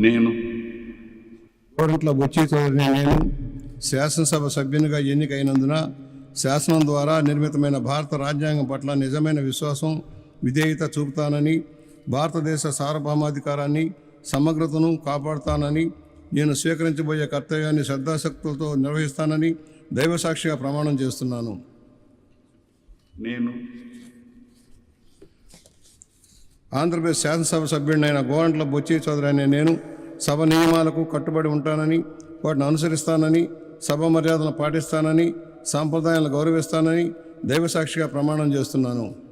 నేను గోరంట్ల బుచ్చి చౌదరిని నేను శాసనసభ సభ్యునిగా ఎన్నికైనందున శాసనం ద్వారా నిర్మితమైన భారత రాజ్యాంగం పట్ల నిజమైన విశ్వాసం విధేయత చూపుతానని, భారతదేశ సార్వభౌమాధికారాన్ని సమగ్రతను కాపాడుతానని, నేను స్వీకరించబోయే కర్తవ్యాన్ని శ్రద్ధాశక్తులతో నిర్వహిస్తానని దైవసాక్షిగా ప్రమాణం చేస్తున్నాను. నేను ఆంధ్రప్రదేశ్ శాసనసభ సభ్యుడినైన గోరంట్ల బుచ్చి చౌదరి అనే నేను సభ నియమాలకు కట్టుబడి ఉంటానని, వాటిని అనుసరిస్తానని, సభ మర్యాదలను పాటిస్తానని, సాంప్రదాయాలను గౌరవిస్తానని దైవసాక్షిగా ప్రమాణం చేస్తున్నాను.